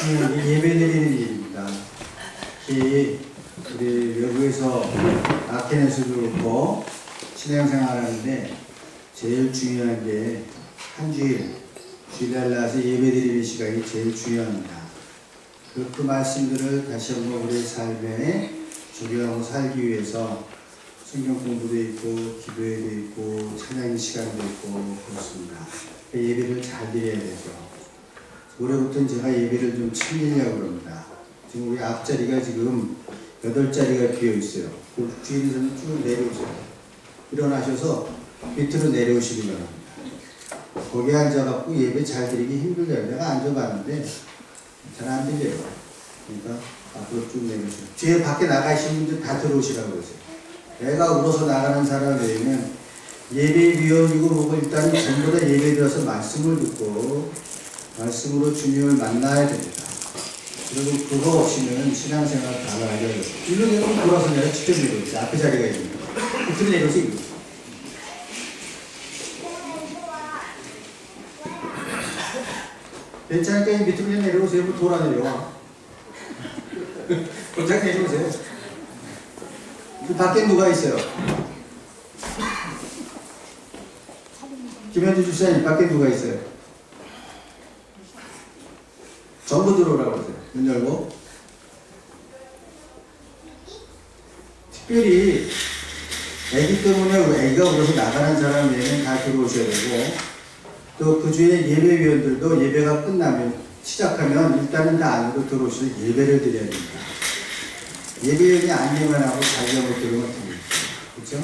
예배드리는 일입니다. 특히 우리 외국에서 아테네스도 그렇고 신앙생활 하는데 제일 중요한 게 한 주일날 나와서 예배드리는 시간이 제일 중요합니다. 그 말씀들을 다시 한번 우리 삶에 적용하고 살기 위해서 성경 공부도 있고 기도회도 있고 찬양 시간도 있고 그렇습니다. 예배를 잘 드려야 되죠. 올해부터는 제가 예배를 좀 챙기려고 합니다. 지금 우리 앞자리가 지금 8자리가 비어 있어요. 그 주인들은 쭉 내려오세요. 일어나셔서 밑으로 내려오시기 바랍니다. 거기에 앉아갖고 예배 잘 드리기 힘들어요. 내가 앉아봤는데 잘 안 들려요. 그러니까 앞으로 쭉 내려오세요. 뒤에 밖에 나가시는 분들 다 들어오시라고 그러세요. 내가 울어서 나가는 사람 외에는 예배위원이고 뭐고 일단 전부 다 예배 들어서 말씀을 듣고 말씀으로 주님을 만나야 됩니다. 그리고 그거 없이는 신앙생활 다 나가야 돼요. 일로 내려오면 돌아서 내가 직접 내려오세요. 앞에 자리가 있는 거. 밑으로 내려오세요. 괜찮으니까 밑으로 그냥 내려오세요. 뭐 돌아 내려와. கொஞ்சம் 내려오세요. 그 밖에 누가 있어요? 김현주 주사님 밖에 누가 있어요? 전부 들어오라고 그러세요. 문 열고. 특별히 애기 때문에 애기가 울어서 나가는 사람 외에는 다 들어오셔야 되고 또 그 주에 예배위원들도 예배가 끝나면 시작하면 일단은 다 안으로 들어오셔서 예배를 드려야 됩니다. 예배위원이 안내만 하고 자기가 못 들으면 됩니다. 그렇죠?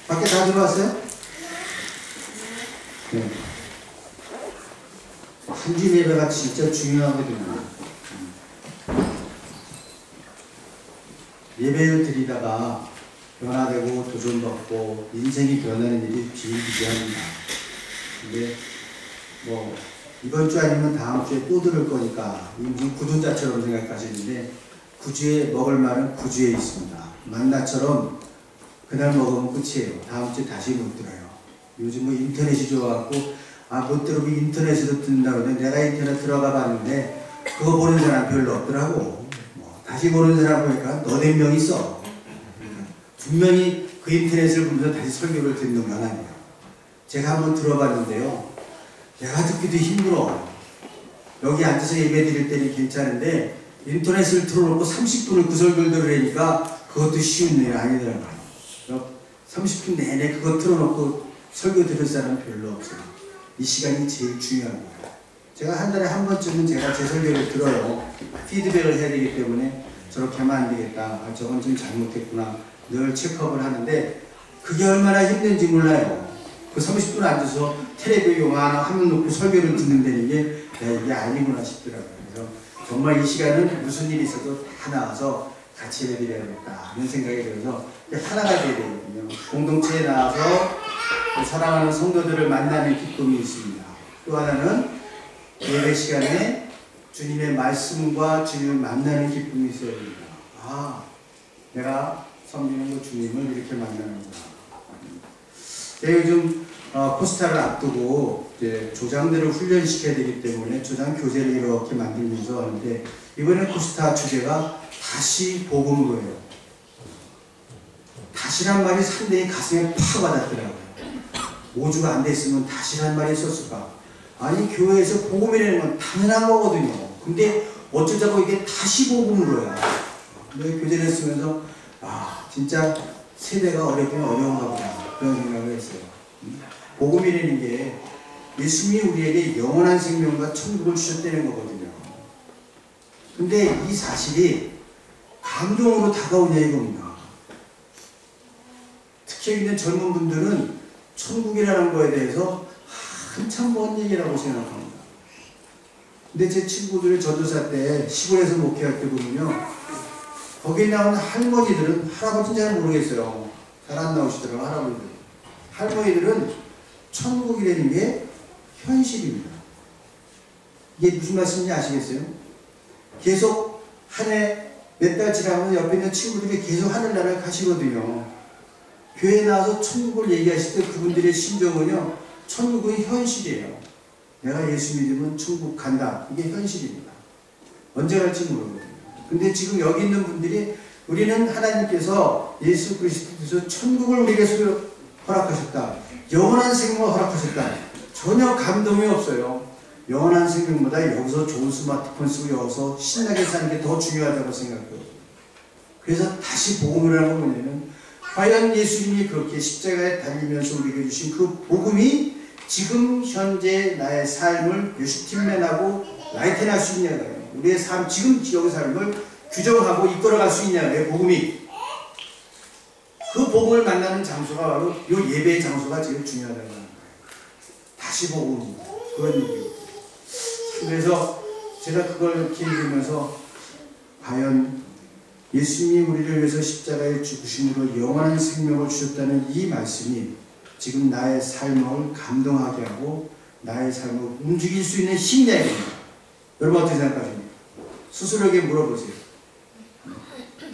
밖에 다 들어왔어요? 네. 한주 예배가 진짜 중요하거든요. 예배를 드리다가 변화되고 도전받고 인생이 변하는 일이 비일비재합니다. 근데 뭐 이번 주 아니면 다음 주에 또 들을 거니까 무슨 구두자처럼 생각하시는데 구주에 먹을 말은 구주에 있습니다. 만나처럼 그날 먹으면 끝이에요. 다음 주에 다시 못 들어요. 요즘 뭐 인터넷이 좋아갖고 못 들으면 인터넷으로 듣는다고 하는데 내가 인터넷 들어가 봤는데 그거 보는 사람 별로 없더라고. 다시 보는 사람 보니까 너댓 명 있어. 분명히 그 인터넷을 보면서 다시 설교를 듣는 건 아니에요. 제가 한번 들어봤는데요. 내가 듣기도 힘들어. 여기 앉아서 예배 드릴 때는 괜찮은데 인터넷을 틀어놓고 30분을 그 설교를 들으려니까 그것도 쉬운 일이 아니더라고요. 30분 내내 그거 틀어놓고 설교 들을 사람은 별로 없어요. 이 시간이 제일 중요한 거예요. 제가 한 달에 한 번쯤은 제가 제 설교를 들어요. 피드백을 해야 되기 때문에 저렇게 하면 안 되겠다. 저건 좀 잘못했구나. 늘 체크업을 하는데 그게 얼마나 힘든지 몰라요. 그 30분 앉아서 텔레비 요만한 화면 놓고 설교를 듣는다는 게 이게 아니구나 싶더라고요. 그래서 정말 이 시간은 무슨 일이 있어도 다 나와서 같이 예배드려야겠다 하는 생각이 들어서 하나가 돼야 되거든요. 공동체에 나와서 사랑하는 성도들을 만나는 기쁨이 있습니다. 또 하나는 예배 시간에 주님의 말씀과 주님을 만나는 기쁨이 있어야 됩니다. 내가 섬기는 그 주님을 이렇게 만나는구나. 요즘 포스타를 앞두고 이제 조장들을 훈련시켜야 되기 때문에 조장 교재를 이렇게 만들면서 하는데 이번에 포스타 주제가 다시 복음으로예요. 다시란 말이 상당히 가슴에 팍 와닿더라고요. 5주가 안 됐으면 다시란 말이 있었을까? 아니 교회에서 복음이라는 건 당연한 거거든요. 근데 어쩌자고 이게 다시 복음으로야. 근데 교재를 쓰면서 진짜 세대가 어렵긴 어려운가 보다 그런 생각을 했어요. 복음이라는 게 예수님이 우리에게 영원한 생명과 천국을 주셨다는 거거든요. 근데 이 사실이 감동으로 다가오냐 이겁니다. 특히 여기 있는 젊은 분들은 천국이라는 거에 대해서 한참 먼 얘기라고 생각합니다. 근데 제 친구들의 전도사 때 시골에서 목회할 때 보면요. 거기에 나오는 할머니들은, 할아버지는 잘 모르겠어요. 잘 안 나오시더라고요, 할아버지들. 할머니들은 천국이라는 게 현실입니다. 이게 무슨 말씀인지 아시겠어요? 계속 한 해 몇 달 지나면 옆에 있는 친구들이 계속 하늘나라를 가시거든요. 교회에 나와서 천국을 얘기하실 때 그분들의 심정은요, 천국은 현실이에요. 내가 예수 믿으면 천국 간다. 이게 현실입니다. 언제 갈지 모르거든요. 근데 지금 여기 있는 분들이 우리는 하나님께서 예수 그리스도께서 천국을 우리에게 허락하셨다. 영원한 생명을 허락하셨다. 전혀 감동이 없어요. 영원한 생명보다 여기서 좋은 스마트폰 쓰고 여기서 신나게 사는 게 더 중요하다고 생각해요. 그래서 다시 복음이라는 건 뭐냐면 과연 예수님이 그렇게 십자가에 달리면서 우리에게 주신 그 복음이 지금 현재 나의 삶을 슈팅맨하고 라이텐할 수 있냐고요. 우리의 삶, 지금 여기 삶을 규정하고 이끌어갈 수 있냐고요. 복음이. 그 복음을 만나는 장소가 바로 이 예배의 장소가 제일 중요하다는 거예요. 다시 복음. 그런 얘기예요. 그래서 제가 그걸 이렇게 읽으면서 과연 예수님이 우리를 위해서 십자가에 죽으심으로 영원한 생명을 주셨다는 이 말씀이 지금 나의 삶을 감동하게 하고 나의 삶을 움직일 수 있는 힘량입니다. 여러분 어떻게 생각하십니까? 스스로에게 물어보세요.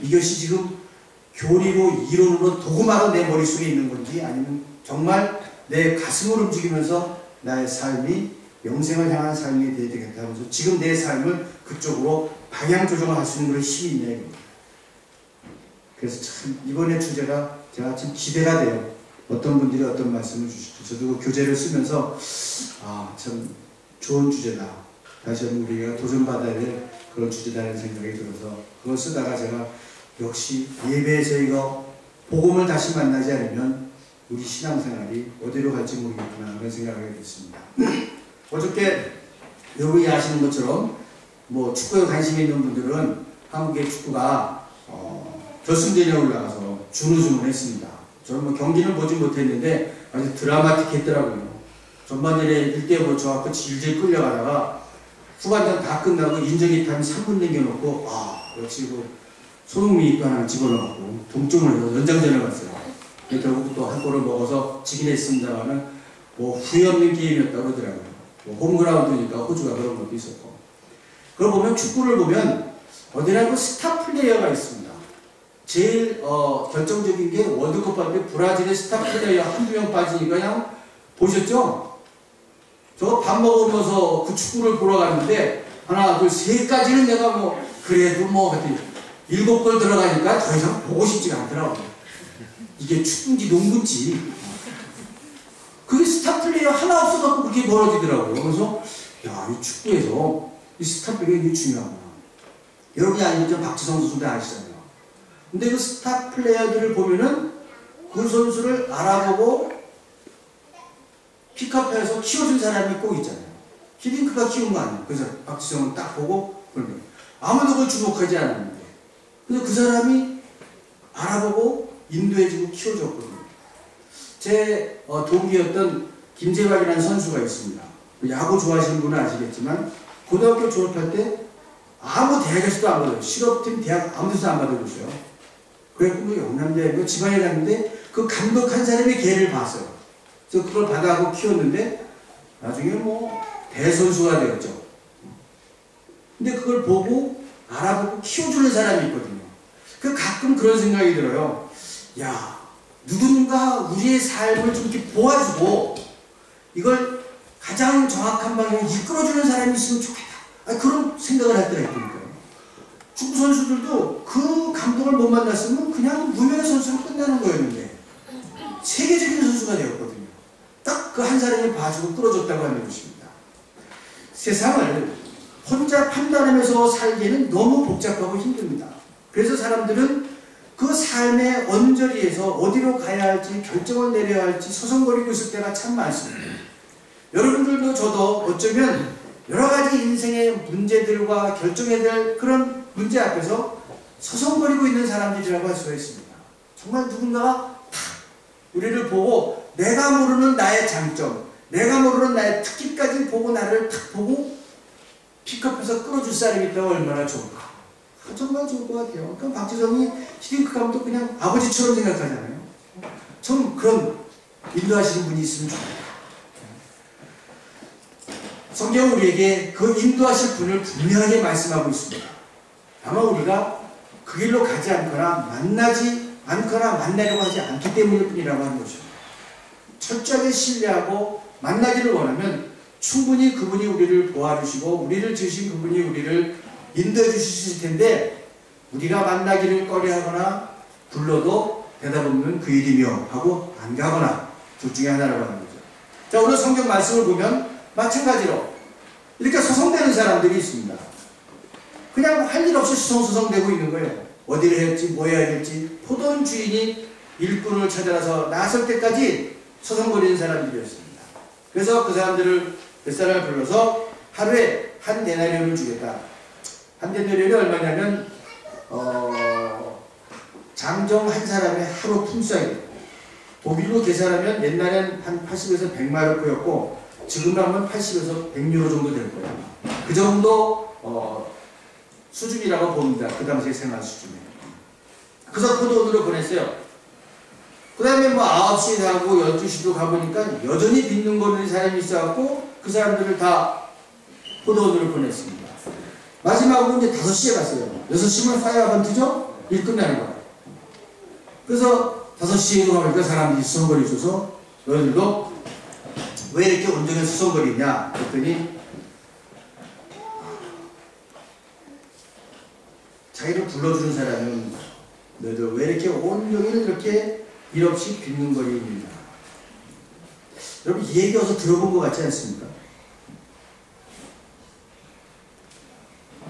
이것이 지금 교리로 이론으로 도구마로 내 머릿속에 있는 건지 아니면 정말 내 가슴을 움직이면서 나의 삶이 영생을 향한 삶이 되어야 되겠다 하면서 지금 내 삶을 그쪽으로 방향 조정을 할 수 있는 그런 힘이 있냐 이겁니다. 그래서 참 이번에 주제가 제가 참 기대가 돼요. 어떤 분들이 어떤 말씀을 주실지. 저도 그 교재를 쓰면서 참 좋은 주제다. 다시 한번 우리가 도전받아야 될 그런 주제다라는 생각이 들어서 그걸 쓰다가 제가 역시 예배에서 이거 복음을 다시 만나지 않으면 우리 신앙생활이 어디로 갈지 모르겠구나 그런 생각을 하게 됐습니다. 어저께 여러분이 아시는 것처럼 뭐 축구에 관심이 있는 분들은 한국의 축구가 결승전에 올라가서 준우승을 했습니다. 저는 뭐 경기는 보지 못했는데 아주 드라마틱했더라고요. 전반전에 1대0으로 저하고 질질 끌려가다가 후반전 다 끝나고 인정이 타임 3분 남겨놓고 역시 그 손흥민이 또 하나 집어넣었고 동점을 해서 연장전을 갔어요. 결국 또 한 골을 먹어서 지긴 했습니다만은 뭐 후회 없는 게임이었다고 그러더라고요. 뭐 홈그라운드니까 호주가 그런 것도 있었고. 그걸 보면 축구를 보면 어디나 그 스타 플레이어가 있습니다. 제일 결정적인 게 월드컵 할 때 브라질의 스타 플레이어 한두 명 빠지니까 그냥 보셨죠? 저 밥 먹으면서 그 축구를 보러 갔는데 하나 둘 셋까지는 내가 뭐 그래도 뭐 하여튼 7골 들어가니까 더 이상 보고 싶지가 않더라고요. 이게 축구인지 농구인지 그게 스타 플레이어 하나 없어갖고 그렇게 벌어지더라고요. 그래서 야, 이 축구에서 이 스타 플레이어가 이게 중요하구나. 여러분이 알겠죠? 박지성 선수도 아시잖아요. 근데 그 스타 플레이어들을 보면은 그 선수를 알아보고 픽업해서 키워준 사람이 꼭 있잖아요. 히딩크가 키운 거 아니에요. 그래서 박지성은 딱 보고 그러면 아무도 그걸 주목하지 않았는데 근데 그 사람이 알아보고 인도해주고 키워줬거든요. 제 동기였던 김재박이라는 선수가 있습니다. 야구 좋아하시는 분은 아시겠지만 고등학교 졸업할 때 아무 대학에서도 안 받아요. 실업팀 대학 아무 데서 안 받아줬어요. 그래갖고 뭐 영남대학교 지방에 갔는데 그 감독한 사람이 걔를 봤어요. 그래서 그걸 받아가고 키웠는데 나중에 뭐 대선수가 되었죠. 근데 그걸 보고 알아보고 키워주는 사람이 있거든요. 그 가끔 그런 생각이 들어요. 야, 누군가 우리의 삶을 좀 이렇게 도와주고 이걸 가장 정확한 방향으로 이끌어주는 사람이 있으면 좋겠다. 그런 생각을 할 때가 있거든요. 축구 선수들도 그 감독을 못 만났으면 그냥 무명의 선수로 끝나는 거였는데 세계적인 선수가 되었거든요. 딱 그 한 사람이 봐주고 끌어줬다고 하는 것입니다. 세상을 혼자 판단하면서 살기에는 너무 복잡하고 힘듭니다. 그래서 사람들은 그 삶의 언저리에서 어디로 가야 할지 결정을 내려야 할지 서성거리고 있을 때가 참 많습니다. 여러분들도 저도 어쩌면 여러 가지 인생의 문제들과 결정해야 될 그런 문제 앞에서 서성거리고 있는 사람들이라고 할 수가 있습니다. 정말 누군가가 탁 우리를 보고 내가 모르는 나의 장점, 내가 모르는 나의 특기까지 보고 나를 탁 보고 픽업해서 끌어줄 사람이 있다면 얼마나 좋을까. 정말 좋을 것 같아요. 그러니까 박지성이 히딩크 감독 그냥 아버지처럼 생각하잖아요. 전 그런 인도하시는 분이 있으면 좋겠다. 성경은 우리에게 그 인도하실 분을 분명하게 말씀하고 있습니다. 다만 우리가 그 길로 가지 않거나 만나지 않거나 만나려고 하지 않기 때문일 뿐이라고 하는 것입니다. 철저하게 신뢰하고 만나기를 원하면 충분히 그분이 우리를 도와주시고 우리를 지으신 그분이 우리를 인도해 주실 텐데 우리가 만나기를 꺼려하거나 불러도 대답 없는 그 일이며 하고 안 가거나 둘 중에 하나라고 하는 거죠. 자, 오늘 성경 말씀을 보면 마찬가지로 이렇게 소송되는 사람들이 있습니다. 그냥 할 일 없이 수송되고 있는 거예요. 어디를 해야 할지 뭐 해야 될지. 포도원 주인이 일꾼을 찾아서 나설 때까지 소송거리는 사람들이었습니다. 그래서 그 사람들을 몇 사람을 불러서 하루에 한 데나리온을 주겠다. 한 데나리온이 얼마냐면 장정 한 사람의 하루 품삯이에요. 독일로 계산하면 옛날엔 한 80에서 100마르크였고 지금 하면 80에서 100유로 정도 될 거예요. 그 정도 수준이라고 봅니다. 그 당시의 생활 수준에. 그래서 포도원으로 보냈어요. 그 다음에 뭐 9시에 가고 12시도 가보니까 여전히 빈둥거리는 사람이 있어갖고 그 사람들을 다 포도원으로 보냈습니다. 마지막으로 이제 5시에 갔어요. 6시면 파이어 번트죠? 일 끝나는 거예요. 그래서 5시에도 가보니까 사람들이 수성거리 있어서 너희들도 왜 이렇게 온전히 수성거리냐 그랬더니 자기를 불러주는 사람은 너희들 왜 이렇게 온종일 이렇게 일 없이 빈둥거리느냐. 여러분 이 얘기 어서 들어본 것 같지 않습니까?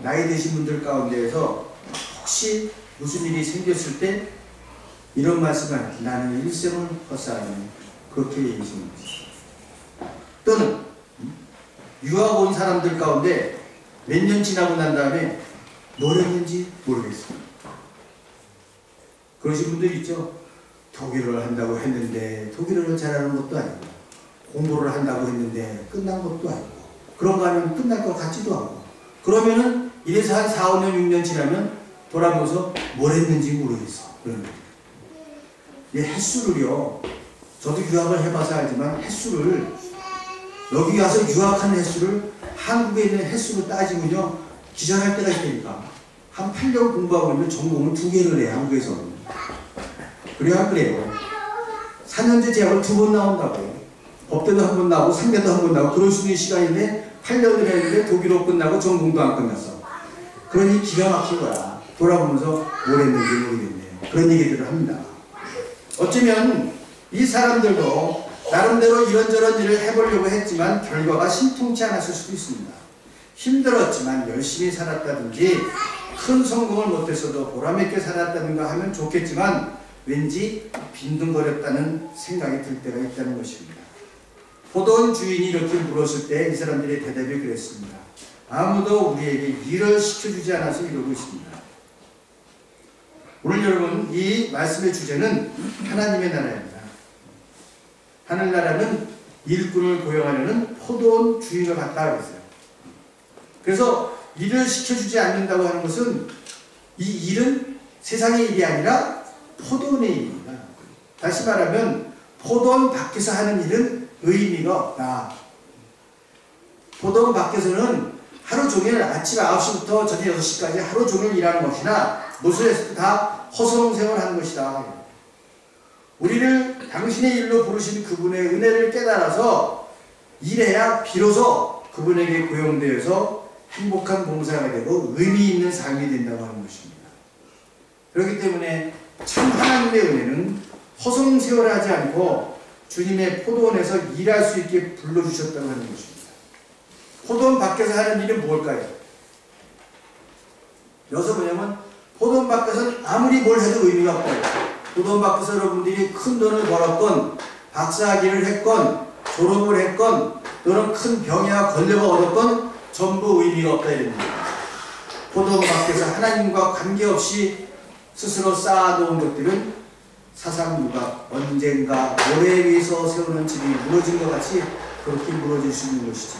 나이 드신 분들 가운데에서 혹시 무슨 일이 생겼을 때 이런 말씀을 하는 나는 일생을 헛살았네. 그렇게 얘기하시는 거죠. 또는 유학 온 사람들 가운데 몇 년 지나고 난 다음에 뭘 했는지 모르겠어요. 그러신 분들 있죠. 독일어를 한다고 했는데 독일어를 잘하는 것도 아니고 공부를 한다고 했는데 끝난 것도 아니고 그런 거 하면 끝날 것 같지도 않고 그러면은 이래서 한 4, 5년, 6년 지나면 돌아보면서 뭘 했는지 모르겠어. 그런 거예요. 이 횟수를요. 저도 유학을 해봐서 알지만 횟수를 여기 가서 유학한 횟수를 한국에 있는 횟수로 따지면요. 기절할 때가 있다니까. 한 8년 공부하고 있는 전공을 2개를 해요. 한국에서는. 그래야 그래요. 4년제 재학을 2번 나온다고요. 법대도 한 번 나오고 상대도 한 번 나오고 그럴 수 있는 시간인데 8년을 했는데 독일어 끝나고 전공도 안 끝났어. 그러니 기가 막힌 거야. 돌아보면서 뭘 했는지 모르겠네요. 그런 얘기들을 합니다. 어쩌면 이 사람들도 나름대로 이런저런 일을 해보려고 했지만 결과가 신통치 않았을 수도 있습니다. 힘들었지만 열심히 살았다든지 큰 성공을 못했어도 보람있게 살았다든가 하면 좋겠지만 왠지 빈둥거렸다는 생각이 들 때가 있다는 것입니다. 포도원 주인이 이렇게 물었을 때 이 사람들의 대답이 그랬습니다. 아무도 우리에게 일을 시켜주지 않아서 이러고 있습니다. 오늘 여러분 이 말씀의 주제는 하나님의 나라입니다. 하늘나라는 일꾼을 고용하려는 포도원 주인을 같다 그랬어요. 그래서 일을 시켜주지 않는다고 하는 것은 이 일은 세상의 일이 아니라 포도원의 일입니다. 다시 말하면 포도원 밖에서 하는 일은 의미가 없다. 포도원 밖에서는 하루 종일 아침 9시부터 저녁 6시까지 하루 종일 일하는 것이나 무슨 했을 때 다 허송세월하는 것이다. 우리를 당신의 일로 부르신 그분의 은혜를 깨달아서 일해야 비로소 그분에게 고용되어서 행복한 봉사가 되고 의미 있는 삶이 된다고 하는 것입니다. 그렇기 때문에 참 하나님의 은혜는 허송세월하지 않고 주님의 포도원에서 일할 수 있게 불러주셨다고 하는 것입니다. 포도원 밖에서 하는 일은 뭘까요? 여기서 뭐냐면 포도원 밖에서는 아무리 뭘 해도 의미가 없어요. 포도원 밖에서 여러분들이 큰 돈을 벌었건 박사학위를 했건 졸업을 했건 또는 큰 병이나 권력을 얻었건 전부 의미가 없다 이랍니다. 포도원 밖에서 하나님과 관계없이 스스로 쌓아놓은 것들은 사상누각 언젠가 모래 위에서 세우는 집이 무너진 것 같이 그렇게 무너질 수 있는 것이지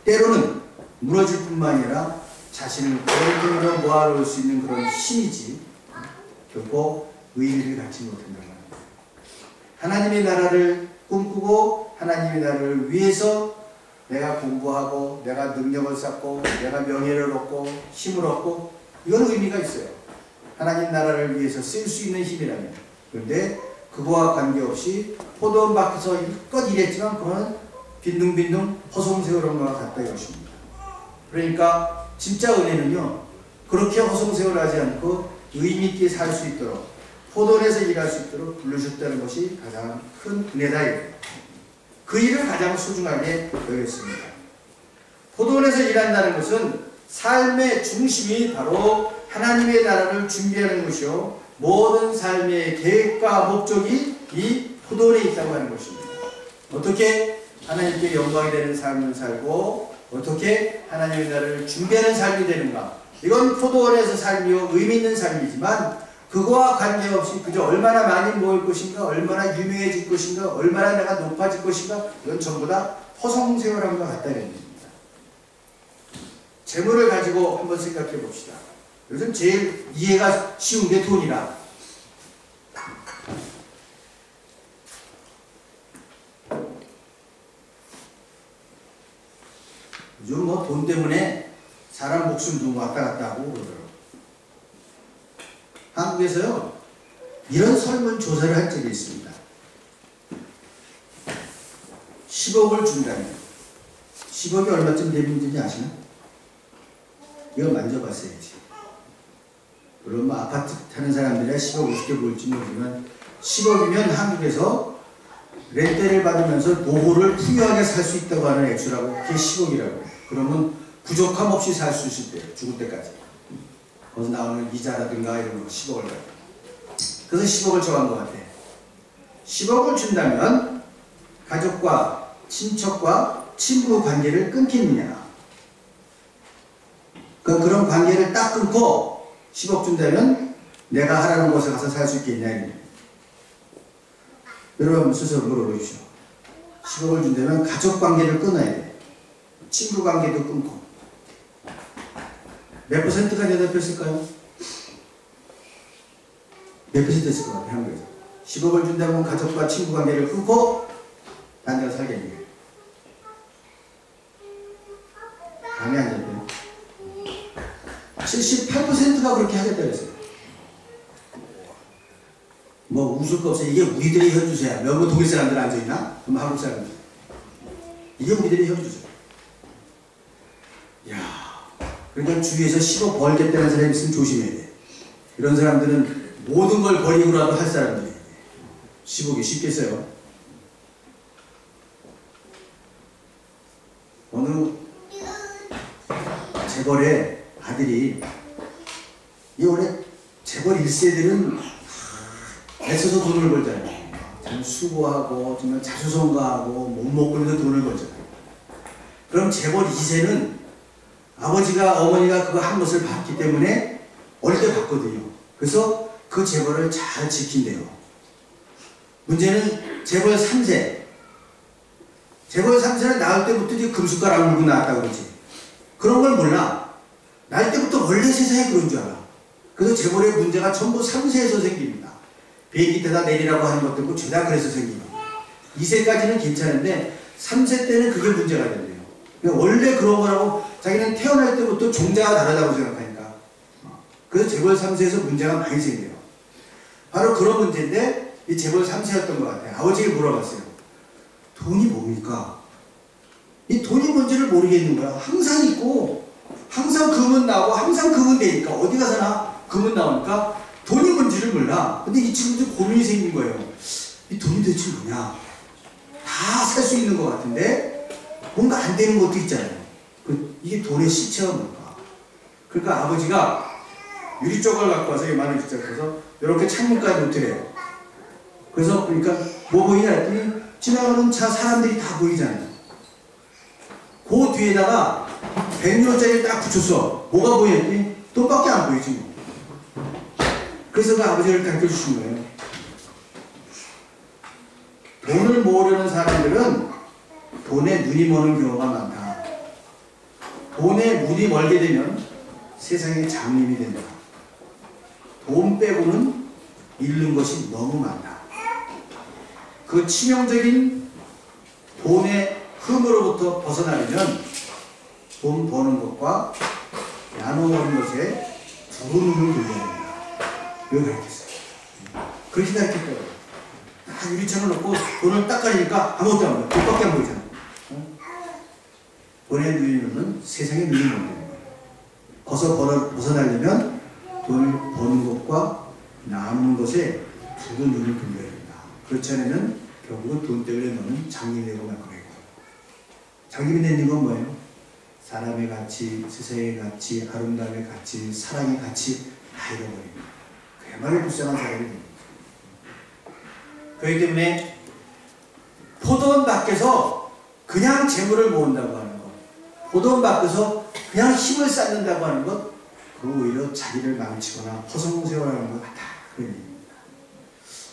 때로는 무너질 뿐만 아니라 자신을 고통으로 모아놓을 수 있는 그런 힘이지 결코 의미를 갖지 못한다고 합니다. 하나님의 나라를 꿈꾸고 하나님의 나라를 위해서 내가 공부하고 내가 능력을 쌓고 내가 명예를 얻고 힘을 얻고 이건 의미가 있어요. 하나님 나라를 위해서 쓸 수 있는 힘이라면. 그런데 그거와 관계없이 포도원 밖에서 일껏 일했지만 그거는 빈둥빈둥 허송세월한과 같다 이것입니다. 그러니까 진짜 은혜는요, 그렇게 허송세월하지 않고 의미있게 살 수 있도록, 포도원에서 일할 수 있도록 불러주셨다는 것이 가장 큰 은혜다. 그 일을 가장 소중하게 여겼습니다. 포도원에서 일한다는 것은 삶의 중심이 바로 하나님의 나라를 준비하는 것이요, 모든 삶의 계획과 목적이 이 포도원에 있다고 하는 것입니다. 어떻게 하나님께 영광이 되는 삶을 살고 어떻게 하나님의 나라를 준비하는 삶이 되는가, 이건 포도원에서 삶이요 의미 있는 삶이지만 그거와 관계없이 그저 얼마나 많이 모일 것인가, 얼마나 유명해질 것인가, 얼마나 내가 높아질 것인가, 이건 전부 다 허송세월함과 같다는 얘기입니다. 재물을 가지고 한번 생각해 봅시다. 요즘 제일 이해가 쉬운 게 돈이라. 요즘 뭐 돈 때문에 사람 목숨도 왔다 갔다 하고 그러더라고요. 한국에서요, 이런 설문조사를 한 적이 있습니다. 10억을 준다면 10억이 얼마쯤 되는 문제인지 아시나? 이거 만져봤어야지. 물론 뭐 아파트 타는 사람들이야 10억 50개 보일지 모르지만 10억이면 한국에서 렌트를 받으면서 노후를 풍요하게 살 수 있다고 하는 액수라고, 그게 10억이라고. 그러면 부족함 없이 살 수 있을 때요, 죽을 때까지. 거기서 나오는 이자라든가 이런 거 10억을 가지고. 그래서 10억을 정한 것 같아. 10억을 준다면 가족과 친척과 친부 관계를 끊겠느냐. 그런 관계를 딱 끊고 10억 준다면 내가 하라는 곳에 가서 살 수 있겠냐. 여러분 스스로 물어보십시오. 10억을 준다면 가족 관계를 끊어야 돼. 친구 관계도 끊고. 몇 퍼센트가 대답했을까요? 몇 퍼센트 했을 것 같아요, 한국에서. 10억을 준다면 가족과 친구 관계를 끊고 난 내가 살겠네. 감이 안 잡혀요. 78%가 그렇게 하겠다 그랬어요. 뭐 웃을 거 없어요. 이게 우리들의 현주소야. 뭐 독일 사람들 앉아있나? 그럼 한국 사람들. 이게 우리들의 현주소. 야, 그러니까 주위에서 10억 벌겠다는 사람이 있으면 조심해야 돼. 이런 사람들은 모든 걸 버리고라도 할 사람들이에요. 10억이 쉽겠어요. 어느 재벌의 아들이, 이 원래 재벌 1세들은 애써서 돈을 벌잖아요. 참 수고하고 정말 자수성가하고 못 먹고 있는 돈을 벌잖아요. 그럼 재벌 2세는 아버지가 어머니가 그거 한 것을 봤기 때문에 어릴 때 봤거든요. 그래서 그 재벌을 잘 지킨대요. 문제는 재벌 3세. 재벌 3세는 낳을 때부터 이제 금숟가락 물고 낳았다고 그러지. 그런 걸 몰라. 날 때부터 원래 세상에 그런 줄 알아. 그래서 재벌의 문제가 전부 3세에서 생깁니다. 비행기 타다 내리라고 하는 것도 있고 죄다 그래서 생깁니다. 2세까지는 괜찮은데 3세 때는 그게 문제가 된대요. 그러니까 원래 그런 거라고, 자기는 태어날 때부터 종자가 다르다고 생각하니까. 그래서 재벌 3세에서 문제가 많이 생겨요. 바로 그런 문제인데 이 재벌 3세였던 것 같아요. 아버지에게 물어봤어요. 돈이 뭡니까? 이 돈이 뭔지를 모르겠는 거야. 항상 있고 항상 금은 나오고 항상 금은 되니까 어디 가서나 금은 나오니까 돈이 뭔지를 몰라. 근데 이 친구들 고민이 생긴 거예요. 이 돈이 도대체 뭐냐? 다 살 수 있는 것 같은데 뭔가 안 되는 것도 있잖아요. 이게 돈의 실체가 뭘까? 그러니까 아버지가 유리쪽을 갖고 와서 이만한 시작해서 이렇게 창문까지 놓더래요. 그래서 그러니까 뭐 보이냐 했더니 지나가는 차 사람들이 다 보이잖아요. 그 뒤에다가 100유로짜리 딱 붙였어. 뭐가 보이냐 했더니 돈밖에 안 보이지 뭐. 그래서 그 아버지를 가르쳐 주신 거예요. 돈을 모으려는 사람들은 돈에 눈이 머는 경우가 많다. 돈에 눈이 멀게 되면 세상에 장님이 된다. 돈 빼고는 잃는 것이 너무 많다. 그 치명적인 돈의 흠으로부터 벗어나려면 돈 버는 것과 나눠먹는 것에 두 눈을 돌려야 된다. 이걸 가르쳤어요. 그렇게 가르쳤더라고요. 유리창을 놓고 돈을 딱 가리니까 아무것도 안 보여. 돈밖에 안 보이잖아. 돈에 눈이 멀면 세상에 눈이 멀다는 거예요. 벗어나려면 돈을 버는 것과 남는 것에 두 눈을 돌려야 된다. 그렇지 않으면 결국은 돈 때문에 너는 장님이 되고 말 거예요. 장님이 되는 건 뭐예요? 사람의 가치, 세상의 가치, 아름다움의 가치, 사랑의 가치 다 잃어버립니다. 그야말로 불쌍한 사람이 됩니다. 그렇기 때문에 포도원 밖에서 그냥 재물을 모은다고 하는 것, 포도원 밖에서 그냥 힘을 쌓는다고 하는 것, 그 오히려 자기를 망치거나 허송세월하는 것 같다. 그런 얘기입니다.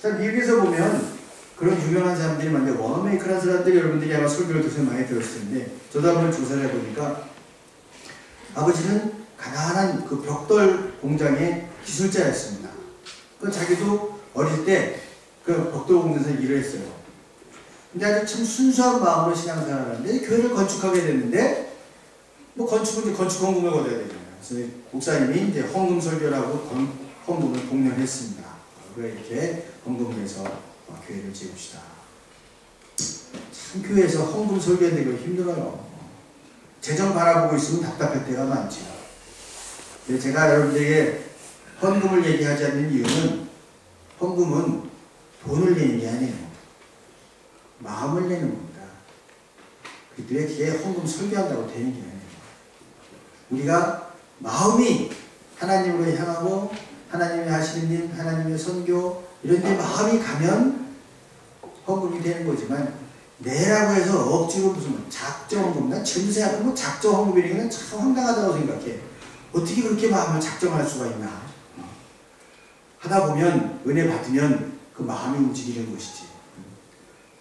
자, 미국에서 보면 그런 유명한 사람들이 많은데, 워너메이커라는 사람들이 여러분들이 아마 설교를 통해서 많이 들었을 텐데, 저도 한번 조사를 해보니까 아버지는 가난한 그 벽돌 공장의 기술자였습니다. 그 자기도 어릴 때 그 벽돌 공장에서 일을 했어요. 근데 아주 참 순수한 마음으로 신앙생활을 하는데 교회를 건축하게 됐는데, 뭐 건축은 이제 건축 헌금을 거둬야 되잖아요. 그래서 목사님이 이제 헌금 설교라고 헌금을 공연했습니다. 이렇게 헌금을 해서 교회를 지읍시다. 참 교회에서 헌금 설교하는 게 힘들어요. 재정 바라보고 있으면 답답할 때가 많죠. 제가 여러분들에게 헌금을 얘기하지 않는 이유는, 헌금은 돈을 내는 게 아니에요. 마음을 내는 겁니다. 그때 그게 헌금 설교한다고 되는 게 아니에요. 우리가 마음이 하나님으로 향하고 하나님이 하시는 일, 하나님의 선교 이런 데 마음이 가면 헌금이 되는 거지만, 내라고 해서 억지로 무슨 작정헌금, 난 전세 하면 뭐 작정헌금이라는 건 참 황당하다고 생각해. 어떻게 그렇게 마음을 작정할 수가 있나. 하다 보면 은혜 받으면 그 마음이 움직이는 것이지.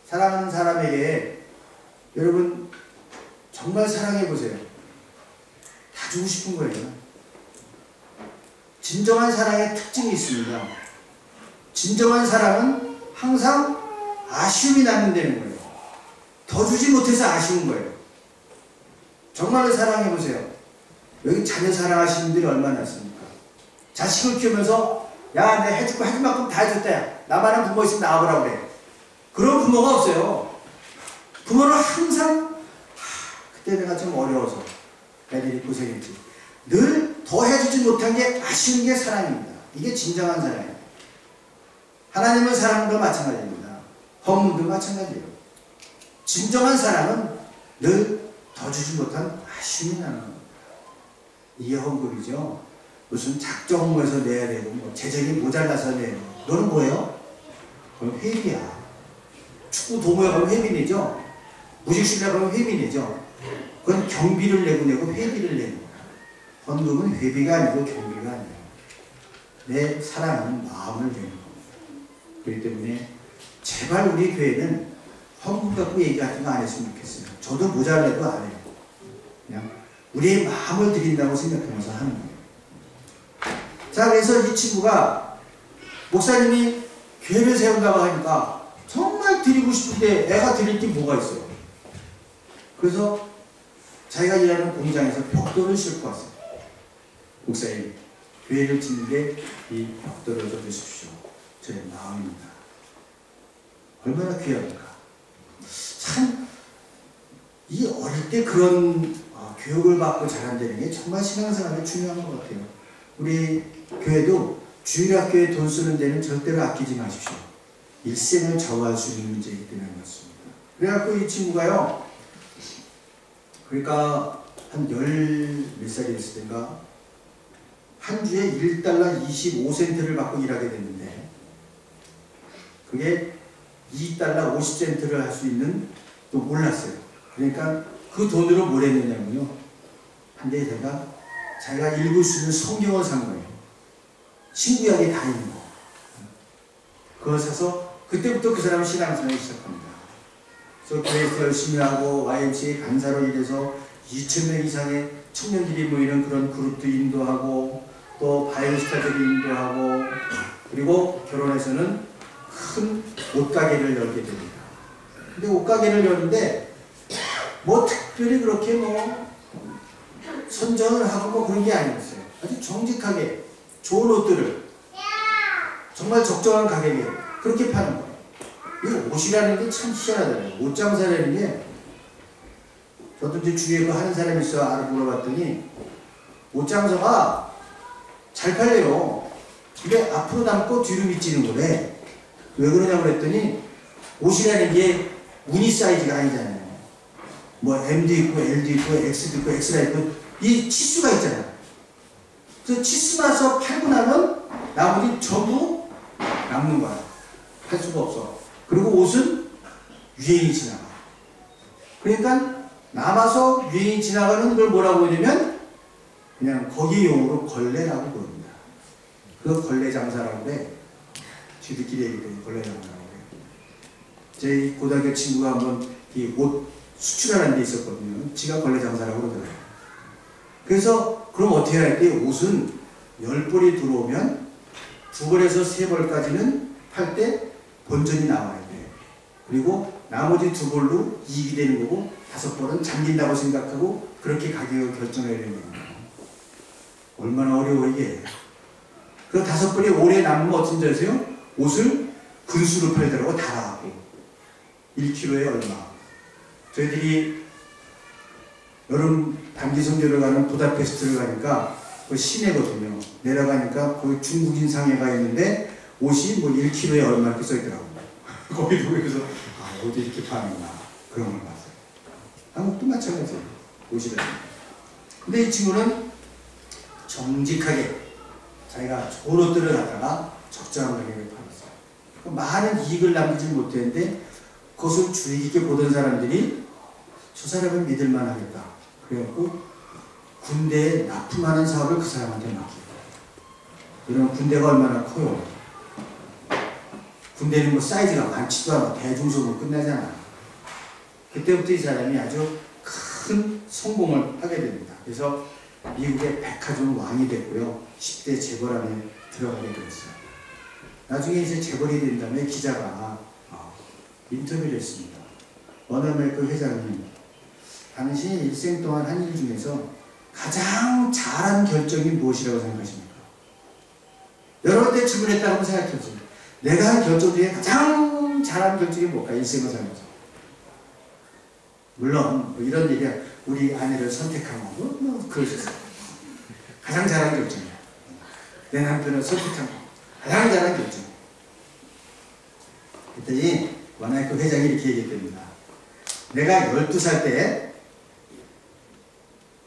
사랑하는 사람에게 여러분 정말 사랑해 보세요. 다 주고 싶은 거예요. 진정한 사랑의 특징이 있습니다. 진정한 사랑은 항상 아쉬움이 남는다는 거예요. 더 주지 못해서 아쉬운 거예요. 정말로 사랑해 보세요. 여기 자녀 사랑하시는 분들이 얼마나 있습니까? 자식을 키우면서 야, 내가 해줄 만큼 다 해줬다. 야. 나만한 부모 있으면 나와보라고 그래. 그런 부모가 없어요. 부모는 항상 그때 내가 좀 어려워서 애들이 고생했지. 늘 더 해주지 못한 게 아쉬운 게 사랑입니다. 이게 진정한 사랑이에요. 하나님은 사랑도 마찬가지입니다. 헌금도 마찬가지예요. 진정한 사랑은 늘 더 주지 못한 아쉬움이 나는 겁니다. 이게 헌금이죠. 무슨 작정해서 내야 되고, 뭐 재정이 모자라서 내야 되고. 너는 뭐예요? 그럼 회비야. 축구 동호회 가면 회비내죠. 무식실에 가면 회비내죠. 그건 경비를 내고 회비를 내는 거야. 헌금은 회비가 아니고 경비가 아니에요. 내 사랑은 마음을 내는 겁니다. 그렇기 때문에 제발 우리 교회는 헌금 갖고 얘기 같은 거 안 했으면 좋겠어요. 저도 모자라도 안 해요. 그냥 우리의 마음을 드린다고 생각하면서 하는 거예요. 자, 그래서 이 친구가 목사님이 교회를 세운다고 하니까 정말 드리고 싶은데 애가 드릴 게 뭐가 있어요. 그래서 자기가 일하는 공장에서 벽돌을 싣고 왔어요. 목사님, 교회를 짓는데 이 벽돌을 줘주십시오. 저의 마음입니다. 얼마나 귀합니까? 참, 이 어릴 때 그런 교육을 받고 자란다는 게 정말 신앙생활에 중요한 것 같아요. 우리 교회도 주일학교에 돈 쓰는 데는 절대로 아끼지 마십시오. 일생을 저할 수 있는 문제이기 때문에 그렇습니다. 그래갖고 이 친구가요, 그러니까 한 몇 살이 됐을 때인가, 한 주에 1달러 25센트를 받고 일하게 됐는데, 그게 2달러 50센트를 할 수 있는, 또 몰랐어요. 그러니까 그 돈으로 뭘 했느냐면요, 한 대에다가 자기가 읽을 수 있는 성경을 산 거예요. 신구약이 다 있는 거. 그걸 사서 그때부터 그 사람은 신앙생활을 시작합니다. 그래서 교회에서 열심히 하고 YMCA 강사로 일해서 2,000명 이상의 청년들이 모이는 그런 그룹도 인도하고, 또 바이오스타들이 인도하고, 그리고 결혼해서는 큰 옷가게를 열게 됩니다. 근데 옷가게를 여는데 뭐 특별히 그렇게 뭐 선전을 하고 뭐 그런 게 아니었어요. 아주 정직하게 좋은 옷들을 정말 적정한 가격에 그렇게 파는 거예요. 이 옷이라는 게 참 희한하잖아요. 옷 장사라는 게 저도 이제 주위에 그 하는 사람이 있어 알아보러봤더니 옷장사가 잘 팔려요. 근데 앞으로 담고 뒤로 밑지는 거래. 왜 그러냐고 그랬더니 옷이라는 게 무늬 사이즈가 아니잖아요. 뭐 M도 있고 L도 있고 X도 있고 X가 있고 이 치수가 있잖아요. 그래서 치수 나서 팔고 나면 나머지 전부 남는 거야. 팔 수가 없어. 그리고 옷은 유행이 지나가. 그러니까 남아서 유행이 지나가는 걸 뭐라고 하냐면 그냥 거기 용어로 걸레라고 부릅니다. 그 걸레 장사라고 그래. 지들끼리 얘기해. 걸레 장사라고 그래. 제 고등학교 친구가 한번 이 옷 수출하는 데 있었거든요. 지가 걸레 장사라고 그러더라고요. 그래서 그럼 어떻게 할 때 옷은 10벌이 들어오면 2벌에서 3벌까지는 팔 때 본전이 나와야 돼. 그리고 나머지 2벌로 이익이 되는 거고 5벌은 잠긴다고 생각하고 그렇게 가격을 결정해야 되는 거예요. 얼마나 어려워 이게. 그 5벌이 오래 남으면 어쩐지 아세요? 옷을 근수로 팔더라고. 달아갖고 1kg에 얼마. 저희들이 여름 단기 선교를 가는 부다페스트를 가니까 그 시내거든요. 내려가니까 거기 중국인 상해가 있는데 옷이 뭐 1kg에 얼마 이렇게 써있더라고요. 거기도 그래서 아 어디 이렇게 파는구나 그런 걸 봤어요. 한국도 마찬가지예요. 옷이라는. 근데 이 친구는 정직하게 자기가 좋은 옷들을 갖다가 적정한 가격에 팔았어요. 많은 이익을 남기지 못했는데 그것을 주의 깊게 보던 사람들이 저 사람은 믿을만 하겠다. 그래갖고 군대에 납품하는 사업을 그 사람한테 맡기고. 이런 군대가 얼마나 커요. 군대는 뭐 사이즈가 많지도 않아. 대중소면 끝나잖아. 그때부터 이 사람이 아주 큰 성공을 하게 됩니다. 그래서 미국의 백화점 왕이 됐고요. 10대 재벌 안에 들어가게 됐어요. 나중에 이제 재벌이 된 다음에 기자가 인터뷰를 했습니다. 워너메이커 회장님, 당신이 일생 동안 한 일 중에서 가장 잘한 결정이 무엇이라고 생각하십니까? 여러 번 질문했다고 생각해보세요. 내가 한 결정 중에 가장 잘한 결정이 뭘까? 일생을 살면서. 물론 뭐 이런 얘기야. 우리 아내를 선택한 거 뭐 그럴 수 있어요. 가장 잘한 결정이야. 내 남편을 선택한 거 가장 잘한 결정. 그랬더니 워너메이커 회장이 이렇게 얘기했답니다. 내가 12살 때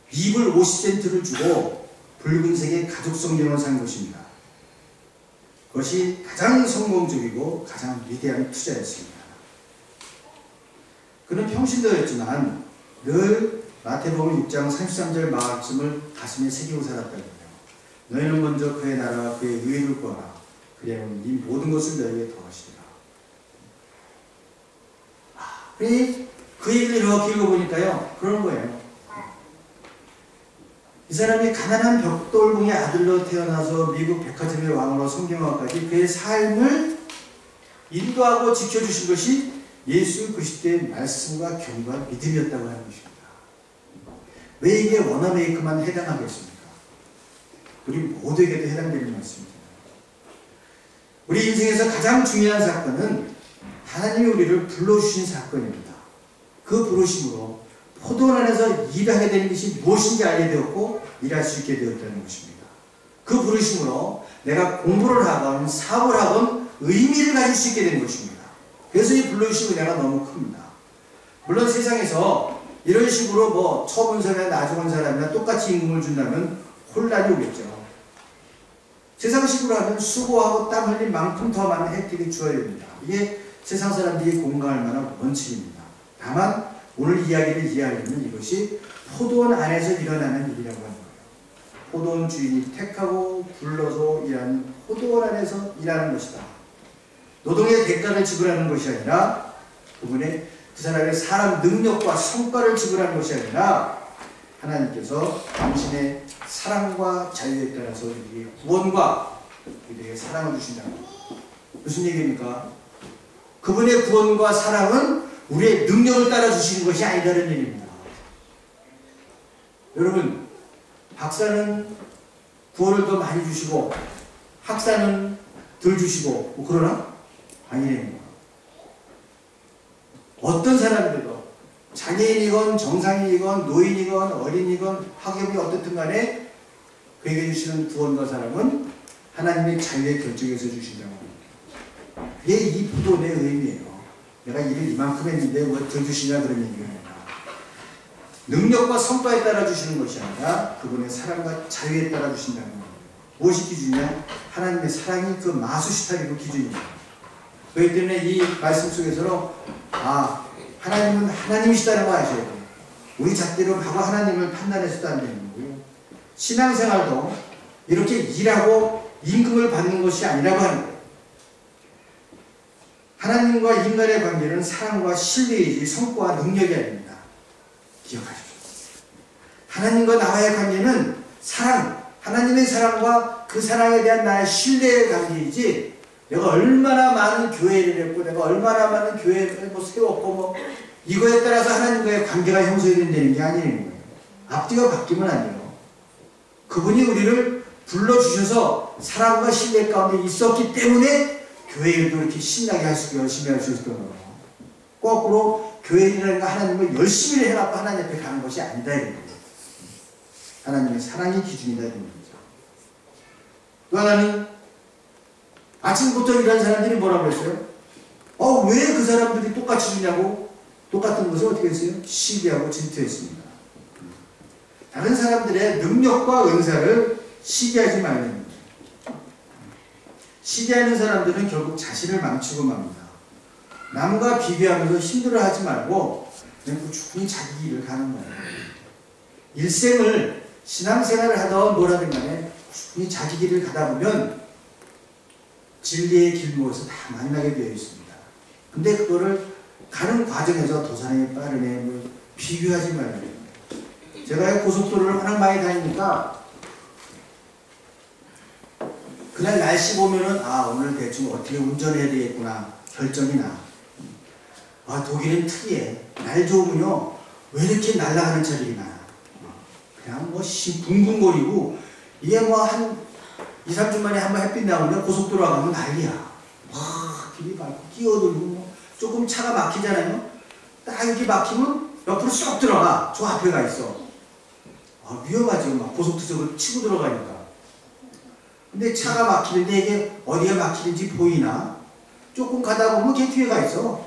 비블 50센트를 주고 붉은색의 가죽 성경을 산 것입니다. 그것이 가장 성공적이고 가장 위대한 투자였습니다. 그는 평신도였지만 늘 마태복음 6장 33절 말씀을 가슴에 새기고 살았다고 해요. 너희는 먼저 그의 나라와 그의 의를 구하라. 그리하면 네 모든 것을 너희에게 더하시리라. 그 얘기를 이렇게 읽어보니까요. 그런 거예요. 이 사람이 가난한 벽돌궁의 아들로 태어나서 미국 백화점의 왕으로 성경화까지 그의 삶을 인도하고 지켜주신 것이 예수 그리스도의 말씀과 경과 믿음이었다고 하는 것입니다. 왜 이게 워너메이커만 해당하겠습니까? 우리 모두에게도 해당되는 말씀입니다. 우리 인생에서 가장 중요한 사건은 하나님이 우리를 불러주신 사건입니다. 그 부르심으로 포도원 안에서 일하게 되는 것이 무엇인지 알게 되었고 일할 수 있게 되었다는 것입니다. 그 부르심으로 내가 공부를 하건 사업을 하건 의미를 가질 수 있게 된 것입니다. 그래서 이 불러주신 은혜가 너무 큽니다. 물론 세상에서 이런 식으로 뭐 처음 온 사람이나 나중 온 사람이나 똑같이 임금을 준다면 혼란이 오겠죠. 세상식으로 하면 수고하고 땀 흘린 만큼 더 많은 혜택이 주어야 됩니다. 이게 세상 사람들이 공감할 만한 원칙입니다. 다만 오늘 이야기를 이해하려면 이것이 포도원 안에서 일어나는 일이라고 하는 거예요. 포도원 주인이 택하고 불러서 일하는 포도원 안에서 일하는 것이다. 노동의 대가를 지불하는 것이 아니라 그 사람의 사람 능력과 성과를 지불하는 것이 아니라 하나님께서 당신의 사랑과 자유에 따라서 우리에게 구원과 우리에게 사랑을 주신다는 거예요. 무슨 얘기입니까? 그분의 구원과 사랑은 우리의 능력을 따라 주시는 것이 아니다는 얘기입니다. 여러분, 박사는 구원을 더 많이 주시고 학사는 덜 주시고 뭐 그러나? 아니랍니다. 어떤 사람들도 장애인이건 정상인이건 노인이건 어린이건 학업이 어떻든 간에 그에게 주시는 구원과 사랑은 하나님의 자유의 결정에서 주신다고 합니다. 이게 이 부도의 의미예요. 내가 일을 이만큼 했는데 뭐 더 주시냐 그런 얘기가 아니라 능력과 성과에 따라 주시는 것이 아니라 그분의 사랑과 자유에 따라 주신다는 겁니다. 무엇이 기준이냐? 하나님의 사랑이 그 마수시타리고 기준입니다. 그렇기 때문에 이 말씀 속에서는 하나님은 하나님이시다는 걸 아셔야 돼요. 우리 잣대로 바로 하나님을 판단해서도 안 되는 거고요. 신앙생활도 이렇게 일하고 임금을 받는 것이 아니라고 하는 거예요. 하나님과 인간의 관계는 사랑과 신뢰이지 성과와 능력이 아닙니다. 기억하십시오. 하나님과 나와의 관계는 사랑, 하나님의 사랑과 그 사랑에 대한 나의 신뢰의 관계이지 내가 얼마나 많은 교회를 했고 내가 얼마나 많은 교회를 세웠고 이거에 따라서 하나님과의 관계가 형성되는 게 아니에요. 앞뒤가 바뀌면 안 돼요. 그분이 우리를 불러주셔서 사랑과 신뢰 가운데 있었기 때문에 교회일도 이렇게 신나게 할 수, 열심히 할 수 있었던 거예요. 거꾸로 교회일이라는 거 하나님을 열심히 해갖고 하나님 앞에 가는 것이 아니다. 이런 거예요. 하나님의 사랑이 기준이다. 이런 거죠. 또 하나는 아침부터 일하는 사람들이 뭐라고 했어요? 왜 그 사람들이 똑같이 주냐고 똑같은 것을 어떻게 했어요? 시기하고 질투했습니다. 다른 사람들의 능력과 은사를 시기하지 말아야 됩니다. 시기하는 사람들은 결국 자신을 망치고 맙니다. 남과 비교하면서 힘들어하지 말고 그냥 꾸준히 자기 일을 가는 거예요. 일생을 신앙생활을 하던 뭐라든 간에 꾸준히 자기 길을 가다 보면 진리의 길목에서 다 만나게 되어 있습니다. 근데 그거를 가는 과정에서 도산에 빠르네 비교하지 말아야 됩니다. 제가 고속도로를 워낙 많이 다니니까 그날 날씨 보면은 오늘 대충 어떻게 운전해야 되겠구나 결정이 나. 독일은 특이해. 날 좋으면요 왜 이렇게 날아가는 차들이 많아. 그냥 붕붕거리고 이게 한 2, 3주 만에 한번 햇빛 나오면 고속도로 가면 난리야. 길이 맑고 끼어들고 조금 차가 막히잖아요. 딱 이렇게 막히면 옆으로 쏙 들어가. 저 앞에 가 있어. 위험하죠. 고속도로를 치고 들어가니까. 근데 차가 막히는데 이게 어디가 막히는지 보이나? 조금 가다 보면 걔 뒤에 가 있어.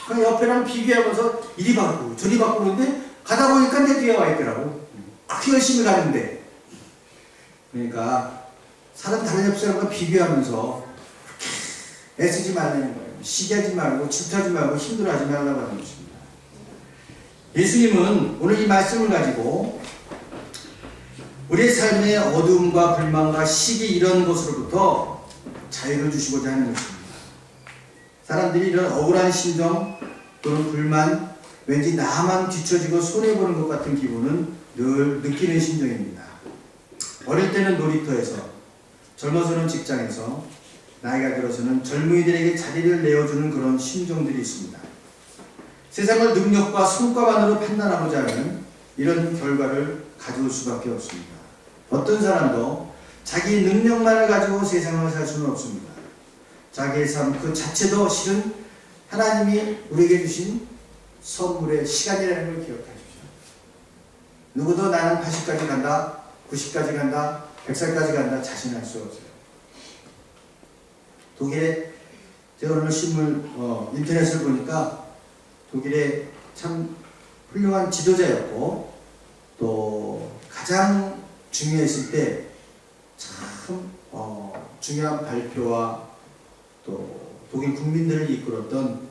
그냥 옆에랑 비교하면서 이리 바꾸고 저리 바꾸는데 가다 보니까 내 뒤에 와 있더라고. 그렇게 열심히 가는데. 그러니까 다른 옆 사람과 비교하면서 애쓰지 말라는 거예요. 시기하지 말고 질투하지 말고 힘들어하지 말라고 하는 것입니다. 예수님은 오늘 이 말씀을 가지고 우리의 삶의 어두움과 불만과 시기 이런 것으로부터 자유를 주시고자 하는 것입니다. 사람들이 이런 억울한 심정 또는 불만, 왠지 나만 뒤처지고 손해보는 것 같은 기분은 늘 느끼는 심정입니다. 어릴 때는 놀이터에서, 젊어서는 직장에서, 나이가 들어서는 젊은이들에게 자리를 내어주는 그런 심정들이 있습니다. 세상을 능력과 성과만으로 판단하고자 하는 이런 결과를 가져올 수밖에 없습니다. 어떤 사람도 자기 능력만을 가지고 세상을 살 수는 없습니다. 자기의 삶 그 자체도 실은 하나님이 우리에게 주신 선물의 시간이라는 걸 기억하십시오. 누구도 나는 80까지 간다, 90까지 간다, 100살까지 간다 자신할 수 없어요. 독일에 제가 오늘 신문 인터넷을 보니까 독일에 참 훌륭한 지도자였고 또 가장 중요했을 때 참 중요한 발표와 또 독일 국민들을 이끌었던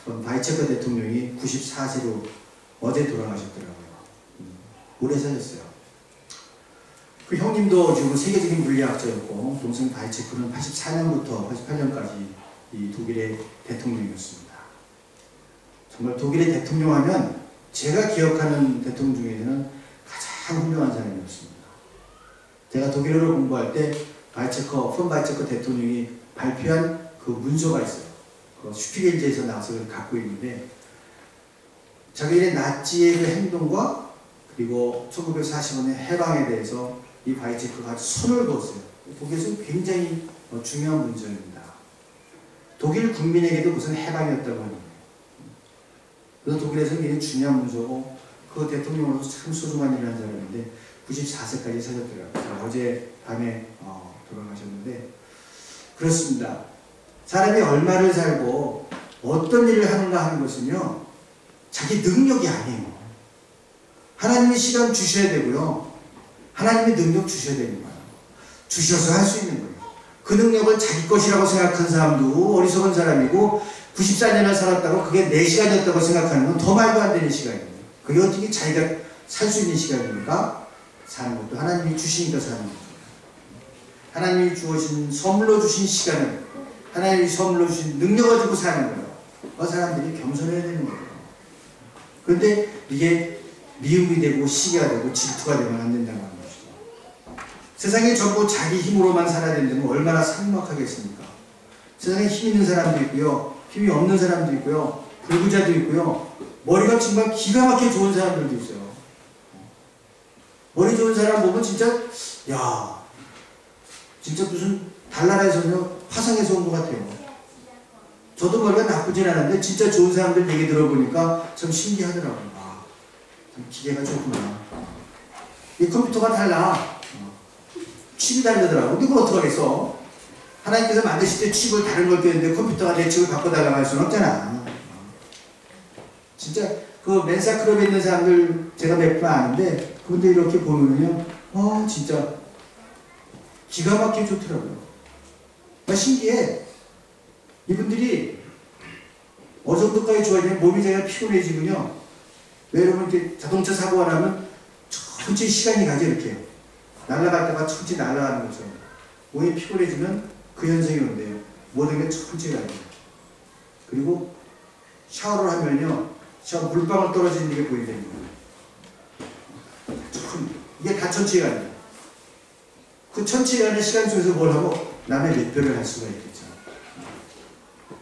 폰 바이체커 대통령이 94세로 어제 돌아가셨더라고요. 오래 사셨어요. 그 형님도 지금 세계적인 물리학자였고 동생 바이체커는 84년부터 88년까지 이 독일의 대통령이었습니다. 정말 독일의 대통령 하면 제가 기억하는 대통령 중에는 가장 훌륭한 사람이었습니다. 제가 독일어를 공부할 때 폰 바이체커 대통령이 발표한 그 문서가 있어요. 그 슈피겔제에서 나와서 그걸 갖고 있는데 자기의 나치의 그 행동과 그리고 1945년 해방에 대해서 이 바이체커가 아주 선을 그었어요. 독일에서 굉장히 중요한 문제입니다. 독일 국민에게도 무슨 해방이었다고 하는 거예요. 그래서 독일에서 굉장히 중요한 문서고 그 대통령으로서 참 소중한 일을 한 사람인데 94세까지 사셨더라고요. 어제 밤에 돌아가셨는데 그렇습니다. 사람이 얼마를 살고 어떤 일을 하는가 하는 것은요 자기 능력이 아니에요. 하나님이 시간 주셔야 되고요. 하나님이 능력 주셔야 되는 거예요. 주셔서 할 수 있는 거예요. 그 능력을 자기 것이라고 생각한 사람도 어리석은 사람이고 94년을 살았다고 그게 내 시간이었다고 생각하는 건 더 말도 안 되는 시간이에요. 그게 어떻게 자기가 살 수 있는 시간입니까? 사는 것도 하나님이 주시니까 사는 거죠. 하나님이 주신 선물로 주신 시간을 하나님이 선물로 주신 능력을 가지고 사는 거예요. 그 사람들이 겸손해야 되는 거예요. 그런데 이게 미움이 되고 시기가 되고 질투가 되면 안 된다는 것이죠. 세상에 전부 자기 힘으로만 살아야 된다면 얼마나 삭막하겠습니까? 세상에 힘 있는 사람도 있고요. 힘이 없는 사람도 있고요. 불구자도 있고요. 머리가 정말 기가 막히게 좋은 사람들도 있어요. 머리 좋은 사람 보면 진짜 야 진짜 무슨 달나라에서는 화성에서 온 것 같아요. 저도 머리가 나쁘진 않은데 진짜 좋은 사람들 얘기 들어보니까 참 신기하더라고요. 아, 참 기계가 좋구나. 이 컴퓨터가 달라. 칩이 다르더라고. 근데 그걸 어떡하겠어? 하나님께서 만드실 때 칩을 다른 걸 꼈는데 컴퓨터가 내 칩을 바꿔달라고 할 수는 없잖아. 진짜 그 멘사 클럽에 있는 사람들 제가 몇 분 아는데 그분들 이렇게 보면은요 진짜 기가 막히게 좋더라고요. 신기해. 이분들이 어느 정도까지 좋아지면 몸이 제가 피곤해지면요. 왜 여러분 이렇게 자동차 사고가 나면 천천히 시간이 가죠. 이렇게 날아갔다가 천천히 날아가는 것처럼 몸이 피곤해지면 그 현상이 온대요. 모든 게 천천히 가요. 그리고 샤워를 하면요 샤워 물방울 떨어지는 게 보이는 거예요. 이게 다 천천히 가요. 그 천천히 가는 시간 속에서 뭘 하고 남의 맷별을 할 수가 있겠죠.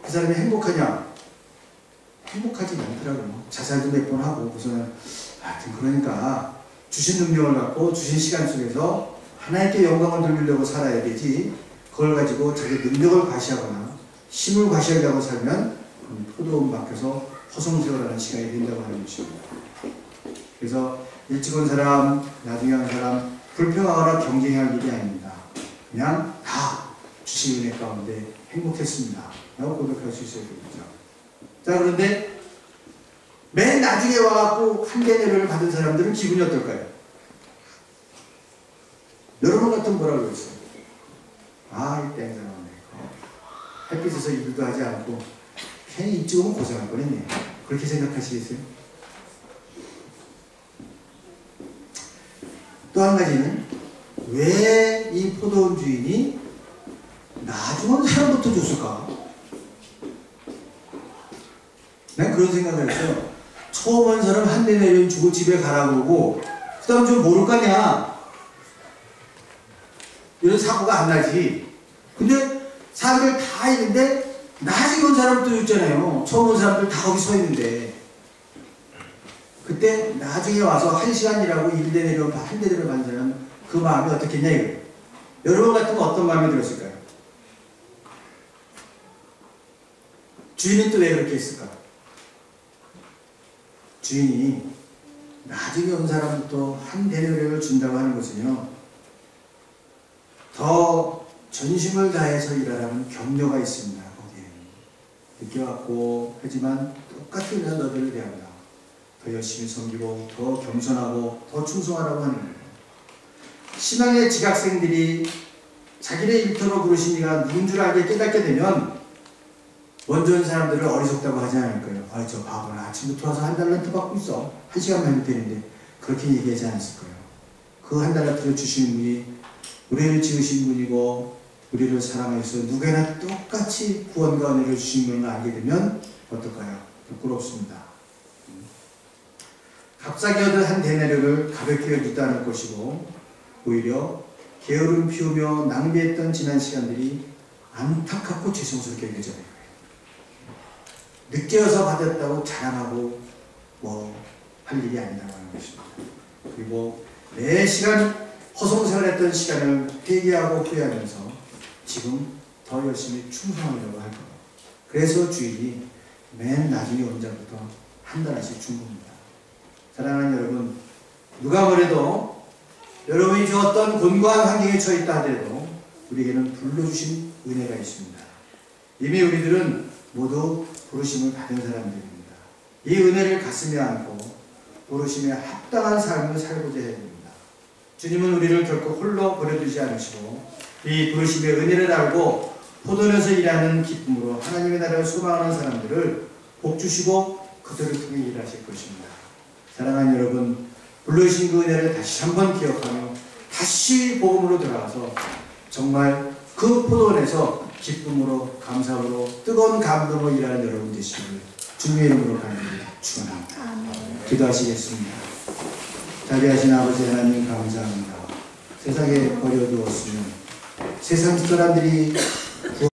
그 사람이 행복하냐? 행복하지 않더라고요. 자살도 몇 번 하고 우선은 하여튼 그러니까 주신 능력을 갖고 주신 시간 속에서 하나님께 영광을 돌리려고 살아야 되지 그걸 가지고 자기 능력을 과시하거나 힘을 과시하려고 살면 포도원 밖에서 허송세월하는 시간이 된다고 하는 것입니다. 그래서 일찍 온 사람, 나중에 온 사람 불평하거나 경쟁할 일이 아닙니다. 그냥 다 주신 은혜 가운데 행복했습니다. 라고 고백할 수 있어야 되겠죠. 자, 그런데 맨 나중에 와갖고 한대내를 받은 사람들은 기분이 어떨까요? 여러분 같은 뭐라고 했어요? 아, 이 땡 사람네. 햇빛에서 일도 하지 않고 괜히 일찍 오면 고생할 뻔했네. 그렇게 생각하시겠어요? 또 한 가지는 왜 이 포도원 주인이 나중 온 사람부터 줬을까? 난 그런 생각을 했어요. 처음 온 사람 한 대 내려 주고 집에 가라고 그러고 그 다음 좀 모를 거냐? 이런 사고가 안 나지. 근데 사람들 다 있는데 나중에 온 사람부터 줬잖아요. 처음 온 사람들 다 거기 서 있는데 그때 나중에 와서 한 시간이라고 한 대 내려 받은 사람은 그 마음이 어떻겠냐 이거예요. 여러분 같으면 어떤 마음이 들었을까요? 주인은 또 왜 그렇게 했을까? 주인이 나중에 온 사람부터 한 대노력을 준다고 하는 것은요 더 전심을 다해서 일하라는 격려가 있습니다. 거기에 늦게 왔고 하지만 똑같은 너희들을 대한다. 더 열심히 섬기고 더 겸손하고 더 충성하라고 하는 거예요. 신앙의 지각생들이 자기네 일터로 부르신 이가 누군 줄 알게 깨닫게 되면 먼저 온 사람들을 어리석다고 하지 않을 거예요. 아, 저 바보는 아침부터 와서 한 달란트 받고 있어. 한 시간만 하면 되는데 그렇게 얘기하지 않았을 거예요. 그 한 달란트를 주신 분이 우리를 지으신 분이고 우리를 사랑해서 누구나 똑같이 구원과 은혜를 주신 분을 알게 되면 어떨까요? 부끄럽습니다. 값싸게 얻은 한 대내력을 가볍게 여기지 않을 것이고 오히려 게으름 피우며 낭비했던 지난 시간들이 안타깝고 죄송스럽게 여겨져요. 늦게 와서 받았다고 자랑하고 할 일이 아니라고 하는 것입니다. 그리고 매 시간 허송세월했던 시간을 회개하고 후회하면서 지금 더 열심히 충성하려고 할 거예요. 그래서 주인이 맨 나중에 온 자부터 한 달씩 준 겁니다. 사랑하는 여러분, 누가 뭐래도 여러분이 저 어떤 곤고한 환경에 처해 있다 하더라도 우리에게는 불러주신 은혜가 있습니다. 이미 우리들은 모두 부르심을 받은 사람들입니다. 이 은혜를 가슴에 안고 부르심에 합당한 삶을 살고자 해야 됩니다. 주님은 우리를 결코 홀로 버려두지 않으시고 이 부르심의 은혜를 알고 포도원에서 일하는 기쁨으로 하나님의 나라를 소망하는 사람들을 복주시고 그들을 통해 일하실 것입니다. 사랑하는 여러분, 불러주신 그 은혜를 다시 한번 기억하며 다시 복음으로 돌아가서 정말 그 포도원에서 기쁨으로 감사로 뜨거운 감동으로 일하는 여러분 되시기를 주님의 이름으로 간절히 축원합니다. 기도하시겠습니다. 자비하신 아버지 하나님 감사합니다. 세상에 버려두었으면 세상 사람들이